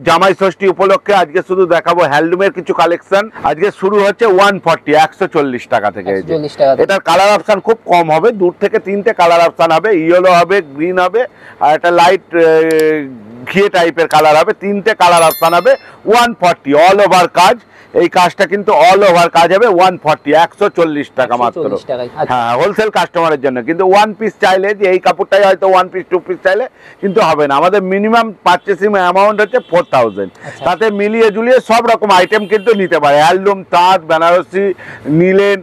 জামাই ষষ্ঠী উপলক্ষে আজকে শুধু দেখাবো হ্যান্ডলুমের কিছু কালেকশন। আজকে শুরু হচ্ছে 140 140 টাকা থেকে। এটার কালার অপশন খুব কম হবে, দূর থেকে তিনটে কালার অপশন হবে, ইয়েলো হবে, গ্রিন হবে আর একটা লাইট ঘিয়ে টাইপের কালার হবে, তিনটে কালার অপশন হবে। 140 অল ওভার কাজ, এই কাজটা কিন্তু অল ওভার কাজ হবে 140 140 টাকা মাত্র। হ্যাঁ, হোলসেল কাস্টমারের জন্য। কিন্তু ওয়ান পিস চাইলে যে এই কাপড়টাই হয়তো ওয়ান পিস টু পিস চাইলে কিন্তু হবে না। আমাদের মিনিমাম পারচেসিং অ্যামাউন্ট হচ্ছে 4000, তাতে মিলিয়ে জুলিয়ে সব রকম আইটেম কিন্তু নিতে পারে। হ্যান্ডলুম, তাঁত, বেনারসি, নিলেন,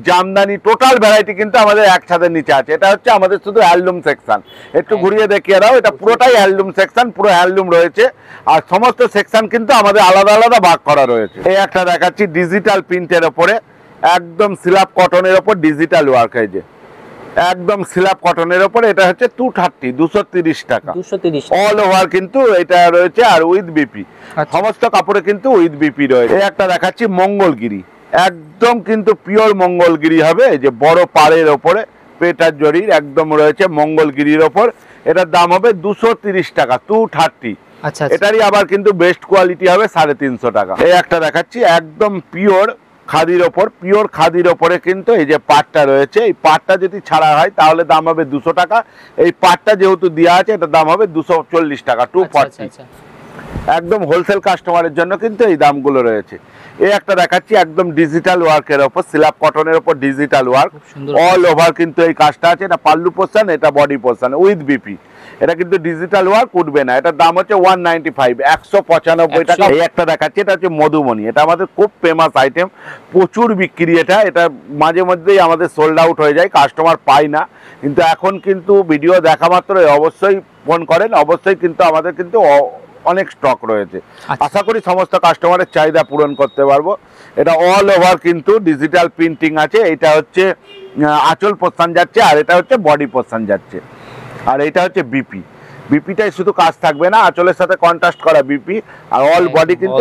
জামদানি, টোটাল ভ্যারাইটি কিন্তু আমাদের এক ছাদের নিচে আছে। এটা হচ্ছে আমাদের শুধু হ্যান্ডলুম সেকশন। একটু ঘুরিয়ে দেখিয়ে দাও, এটা পুরোটাই হ্যান্ডলুম সেকশন, পুরো হ্যান্ডলুম রয়েছে। আর সমস্ত সেকশন কিন্তু আমাদের আলাদা আলাদা ভাগ করা রয়েছে। এই একটা দেখাচ্ছি ডিজিটাল প্রিন্টের ওপরে, একদম সিলাপ কটনের ওপর ডিজিটাল ওয়ার্ক। এই যে একদম সিলাপ কটনের ওপরে, এটা হচ্ছে 230 টাকা, 230 অল ওভার কিন্তু এটা রয়েছে। আর উইথ বিপি, সমস্ত কাপড়ে কিন্তু উইথ বিপি রয়েছে। এই একটা দেখাচ্ছি মঙ্গলগিরি, একদম কিন্তু পিওর মঙ্গলগিরি হবে। এই যে বড় পাড়ের ওপরে পেটার জরির একদম রয়েছে মঙ্গলগিরির ওপর। এটার দাম হবে 230 টাকা, 230। আচ্ছা, এটারই আবার কিন্তু বেস্ট কোয়ালিটি হবে 350 টাকা। এই একটা দেখাচ্ছি একদম পিওর খাদির ওপর, পিওর খাদির ওপরে কিন্তু এই যে পাটটা রয়েছে, এই পাটটা যদি ছাড়া হয় তাহলে দাম হবে 200 টাকা। এই পাটটা যেহেতু দেওয়া আছে এটার দাম হবে 240 টাকা, 240। একদম হোলসেল কাস্টমারের জন্য কিন্তু এই দামগুলো রয়েছে। এই একটা দেখাচ্ছি একদম ডিজিটাল ওয়ার্কের ওপর, সিলাপ কটনের ওপর ডিজিটাল ওয়ার্ক, অল ওভার কিন্তু এই কাজটা আছে। এটা পাল্লু পোর্শন, এটা বডি পোর্শন উইথ বিপি। এটা কিন্তু ডিজিটাল ওয়ার্ক উঠবে না। এটার দাম হচ্ছে 195, 195 টাকা। এই একটা দেখাচ্ছি, এটা হচ্ছে মধুমণি। এটা আমাদের খুব ফেমাস আইটেম, প্রচুর বিক্রি। এটা মাঝে মধ্যেই আমাদের সোল্ড আউট হয়ে যায়, কাস্টমার পায় না। কিন্তু এখন কিন্তু ভিডিও দেখা মাত্রই অবশ্যই ফোন করেন, অবশ্যই কিন্তু আমাদের কিন্তু অনেক স্টক রয়েছে। আশা করি সমস্ত কাস্টমারের চাহিদা পূরণ করতে পারবো। এটা অল ওভার কিন্তু ডিজিটাল প্রিন্টিং আছে। এটা হচ্ছে আঁচল পোর্শন যাচ্ছে, আর এটা হচ্ছে বডি পোর্শন যাচ্ছে। আর এটা হচ্ছে বিপি, বিপিটাই শুধু কাজ থাকবে না, আঁচলের সাথে কন্ট্রাস্ট করা বিপি। আর অল বডি কিন্তু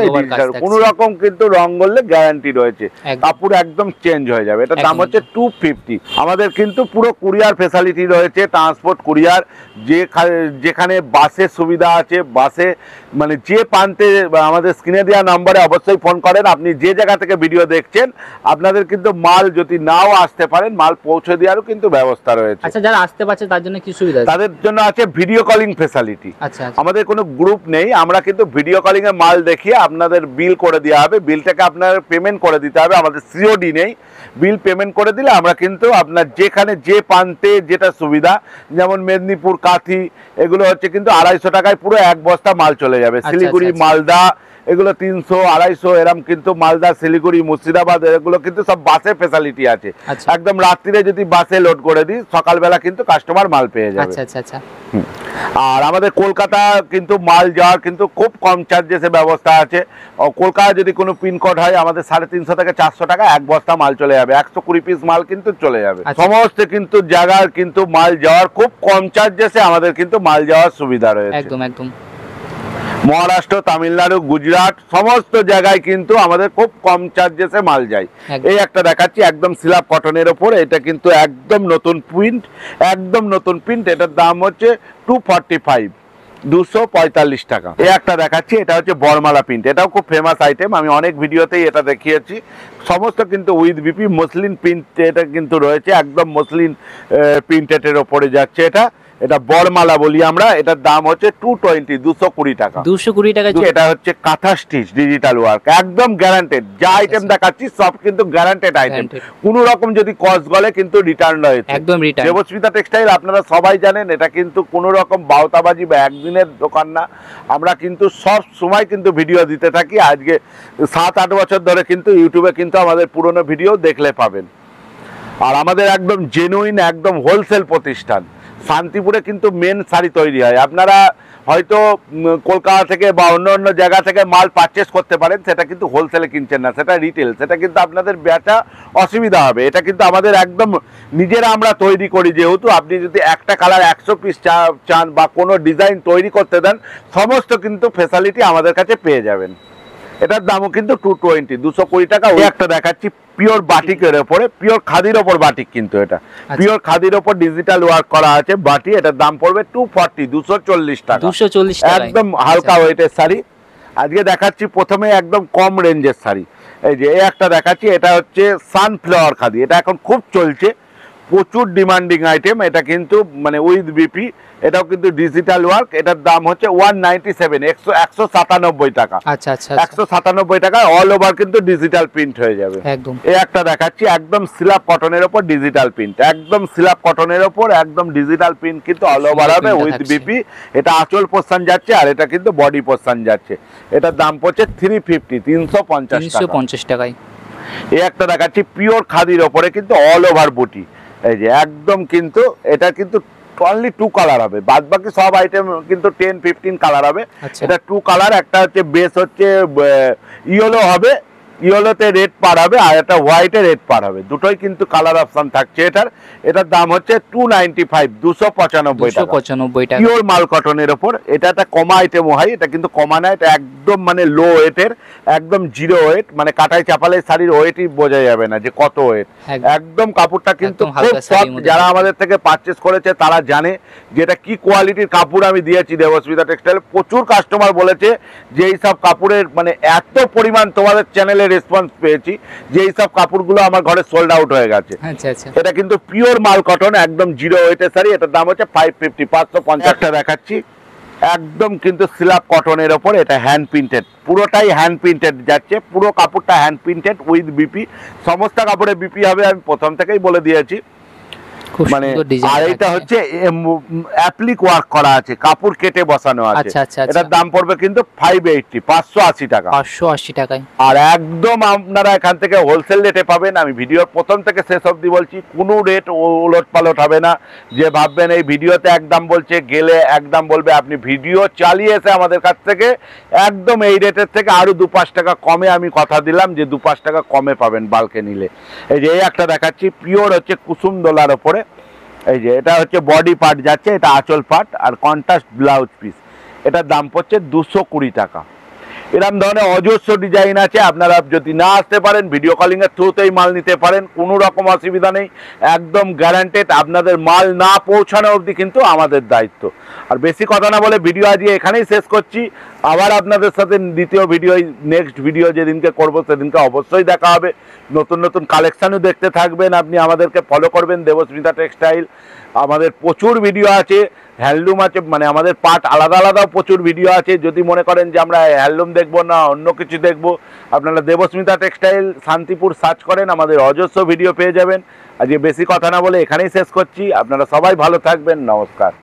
কোন রকম কিন্তু রং করলে গ্যারান্টি রয়েছে, কাপড় একদম চেঞ্জ হয়ে যাবে। এটার দাম হচ্ছে 250। আমাদের কিন্তু পুরো কুরিয়ার ফেসিলিটি রয়েছে, ট্রান্সপোর্ট কুরিয়ার। যেখানে বাসের সুবিধা আছে, বাসে মানে যে প্রান্তে আমাদের স্ক্রিনে দেওয়া নম্বরে অবশ্যই ফোন করেন। আপনি যে জায়গা থেকে ভিডিও দেখছেন, আপনাদের কিন্তু মাল যদি নাও আসতে পারেন, মাল পৌঁছে দেওয়ারও কিন্তু ব্যবস্থা রয়েছে। আচ্ছা, যারা আসতে পারছে তার জন্য কি সুবিধা? তাদের জন্য আছে ভিডিও কলিং ফেসিলিটি। আমাদের কোনো গ্রুপ নেই, আমরা কিন্তু ভিডিও কলিং এ মাল দেখিয়ে আপনাদের বিল করে দেওয়া হবে। বিলটাকে আপনার পেমেন্ট করে দিতে হবে, আমাদের সিওডি নেই। বিল পেমেন্ট করে দিলে আমরা কিন্তু আপনার যেখানে যে প্রান্তে যেটা সুবিধা, যেমন মেদিনীপুর, কাঁথি, এগুলো হচ্ছে কিন্তু 250 টাকায় পুরো এক বস্তা মাল চলে যাবে। শিলিগুড়ি, মালদা, এগুলো 300 250 এরকম কিন্তু মালদা, শিলিগুড়ি, মুর্শিদাবাদ, এগুলো কিন্তু সব বাসের ফেসিলিটি আছে। একদম রাত্রিরে যদি বাসে লোড করে দিই, সকালবেলা কিন্তু কাস্টমার মাল পেয়ে যাবে। আর আমাদের কলকাতা কিন্তু মাল যাওয়ার কিন্তু খুব কম চার্জেসে ব্যবস্থা আছে। কলকাতা যদি কোনো পিনকোড হয়, আমাদের 350 থেকে 400 টাকা এক বস্তা মাল চলে যাবে, 120 পিস মাল কিন্তু চলে যাবে। সমস্ত কিন্তু জায়গার কিন্তু মাল যাওয়ার খুব কম চার্জেসে আমাদের কিন্তু মাল যাওয়ার সুবিধা রয়েছে। একদম একদম মহারাষ্ট্র, তামিলনাড়ু, গুজরাট সমস্ত জায়গায় কিন্তু আমাদের খুব কম চার্জেসে মাল যায়। এই একটা দেখাচ্ছি একদম সিলাপ কটনের ওপর, এটা কিন্তু একদম নতুন প্রিন্ট, একদম নতুন প্রিন্ট। এটার দাম হচ্ছে 245, 245 টাকা। এই একটা দেখাচ্ছি, এটা হচ্ছে বরমালা প্রিন্ট। এটাও খুব ফেমাস আইটেম, আমি অনেক ভিডিওতেই এটা দেখিয়েছি। সমস্ত কিন্তু উইথ বিপি মসলিন প্রিন্ট এটা কিন্তু রয়েছে, একদম মসলিন প্রিন্টেডের ওপরে যাচ্ছে। এটা বরমালা বলি আমরা। এটার দাম হচ্ছে 220, 220 টাকা, 220 টাকা। এটা হচ্ছে কাঁথা স্টিচ ডিজিটাল ওয়ার্ক, একদম গ্যারান্টেড। যা আইটেম দেখাচ্ছি সব কিন্তু গ্যারান্টেড আইটেম। কোনো রকম যদি কস্ট গলে কিন্তু রিটার্ন রয়েছে, একদম রিটার্ন। দেবস্মিতা টেক্সটাইল আপনারা সবাই জানেন, এটা কিন্তু কোনো রকম বাউতাবাজি বা একদিনের দোকান না। আমরা কিন্তু সব সময় কিন্তু ভিডিও দিতে থাকি। আজকে 7-8 বছর ধরে কিন্তু ইউটিউবে কিন্তু আমাদের পুরনো ভিডিও দেখলে পাবেন। আর আমাদের একদম জেনুইন, একদম হোলসেল প্রতিষ্ঠান। শান্তিপুরে কিন্তু মেন শাড়ি তৈরি হয়। আপনারা হয়তো কলকাতা থেকে বা অন্য অন্য জায়গা থেকে মাল পারচেস করতে পারেন, সেটা কিন্তু হোলসেলে কিনছেন না, সেটা রিটেল। সেটা কিন্তু আপনাদের বেচা অসুবিধা হবে। এটা কিন্তু আমাদের একদম নিজেরা আমরা তৈরি করি। যেহেতু আপনি যদি একটা কালার 100 পিস চান বা কোনো ডিজাইন তৈরি করতে দেন, সমস্ত কিন্তু ফেসিলিটি আমাদের কাছে পেয়ে যাবেন। এটার দামও কিন্তু 220, 220 টাকা। ওই একটা দেখাচ্ছি পিওর বাটিকের ওপরে, পিওর খাদির ওপর বাটিক, কিন্তু এটা পিওর খাদির ওপর ডিজিটাল ওয়ার্ক করা আছে বাটি। এটার দাম পড়বে 240, 240 টাকা, 240 টাকা, একদম হালকা ওয়েটের শাড়ি। আজকে দেখাচ্ছি প্রথমে একদম কম রেঞ্জের শাড়ি। এই যে এই একটা দেখাচ্ছি, এটা হচ্ছে সানফ্লাওয়ার খাদি। এটা এখন খুব চলছে, প্রচুর ডিমান্ডিং আইটেম। এটা কিন্তু মানে উইথ বিপি, এটাও কিন্তু ডিজিটাল ওয়ার্ক। এটার দাম হচ্ছে 197, 197 টাকা। আচ্ছা আচ্ছা, 197 টাকা, অল ওভার কিন্তু ডিজিটাল প্রিন্ট হয়ে যাবে একদম। এই একটা দেখাচ্ছি একদম স্ল্যাব কটনের ওপর ডিজিটাল প্রিন্ট, একদম স্ল্যাব কটনের ওপর একদম ডিজিটাল প্রিন্ট কিন্তু অল ওভার হবে উইথ বিপি। এটা আঁচল পোর্শন যাচ্ছে আর এটা কিন্তু বডি পোর্শন যাচ্ছে। এটার দাম পড়ছে 350, 350 টাকায়। এই একটা দেখাচ্ছি পিওর খাদির ওপরে কিন্তু অল ওভার বুটি। এই যে একদম কিন্তু এটা কিন্তু অনলি 2 কালার হবে, বাদ বাকি সব আইটেম কিন্তু 10-15 কালার হবে। এটা 2 কালার, একটা হচ্ছে বেস হচ্ছে ইয়েলো হবে, ইয়েলোতে রেড পার হবে, আর একটা হোয়াইটে রেড পার হবে, দুটোই কিন্তু কালার অপশন থাকছে এটার। এটার দাম হচ্ছে 295, 295 টাকা, পিওর মাল কটনের ওপর। এটা একটা কমা আইটেম হয়, এটা কিন্তু কমা না, এটা একদম মানে লো ওয়েটের, একদম জিরো ওয়েট, মানে কাটাই চাপালে শাড়ির ওয়েটই বোঝা যাবে না যে কত ওয়েট। একদম কাপড়টা কিন্তু খুব সফট, যারা আমাদের থেকে পারচেস করেছে তারা জানে যে এটা কি কোয়ালিটির কাপড় আমি দিয়েছি দেবস্মিতা টেক্সটাইল। প্রচুর কাস্টমার বলেছে যে এই সব কাপড়ের মানে এত পরিমাণ তোমাদের চ্যানেলে রেসপন্স পেয়েছি যে এই সব কাপড়গুলো আমার ঘরে সোল্ড আউট হয়ে গেছে। এটা কিন্তু পিওর মাল কটন, একদম জিরো ওয়েটের শাড়ি। এটার দাম হচ্ছে 550, 550 দেখাচ্ছি একদম কিন্তু স্ল্যাব কটনের ওপর। এটা হ্যান্ড প্রিন্টেড, পুরোটাই হ্যান্ড প্রিন্টেড যাচ্ছে, পুরো কাপড়টা হ্যান্ড প্রিন্টেড উইথ বিপি। সমস্ত কাপড়ে বিপি হবে, আমি প্রথম থেকেই বলে দিয়েছি। মানে আর এটা হচ্ছে অ্যাপ্লিক ওয়ার্ক করা আছে, কাপড় কেটে বসানো আছে। এটার দাম পড়বে কিন্তু 580, 580 টাকা, 580 টাকায়। আর একদম আপনারা এখান থেকে হোলসেল রেটে পাবেন। আমি ভিডিওর প্রথম থেকে শেষ অবধি বলছি, কোনো রেট ওলট পালট হবে না। যে ভাববেন এই ভিডিওতে একদম বলছে, গেলে একদম বলবে, আপনি ভিডিও চালিয়ে এসে আমাদের কাছ থেকে একদম এই রেটের থেকে আরো 2-5 টাকা কমে আমি কথা দিলাম যে 2-5 টাকা কমে পাবেন বালকে নিলে। এই যে এই একটা দেখাচ্ছি পিওর হচ্ছে কুসুম দোলার ওপরে। এই যে এটা হচ্ছে বডি পার্ট যাচ্ছে, এটা আঁচল পার্ট আর কন্ট্রাস্ট ব্লাউজ পিস। এটার দাম পড়ছে 220 টাকা। এরকম ধরনের অজস্র ডিজাইন আছে, আপনারা যদি না আসতে পারেন ভিডিও কলিং এর থ্রুতেই মাল নিতে পারেন, কোনো রকম অসুবিধা নেই, একদম গ্যারান্টেড। আপনাদের মাল না পৌঁছানো অবধি কিন্তু আমাদের দায়িত্ব। আর বেশি কথা না বলে ভিডিও আজকে এখানেই শেষ করছি। আবার আপনাদের সাথে দ্বিতীয় ভিডিও, নেক্সট ভিডিও যেদিনকে করবো সেদিনকে অবশ্যই দেখা হবে। নতুন নতুন কালেকশানও দেখতে থাকবেন, আপনি আমাদেরকে ফলো করবেন দেবস্মিতা টেক্সটাইল। আমাদের প্রচুর ভিডিও আছে, হ্যান্ডলুম আছে, মানে আমাদের পার্ট আলাদা আলাদাও প্রচুর ভিডিও আছে। যদি মনে করেন যে আমরা হ্যান্ডলুম দেখবো না অন্য কিছু দেখবো, আপনারা দেবস্মিতা টেক্সটাইল শান্তিপুর সার্চ করেন, আমাদের অজস্র ভিডিও পেয়ে যাবেন। আজকে বেশি কথা না বলে এখানেই শেষ করছি। আপনারা সবাই ভালো থাকবেন, নমস্কার।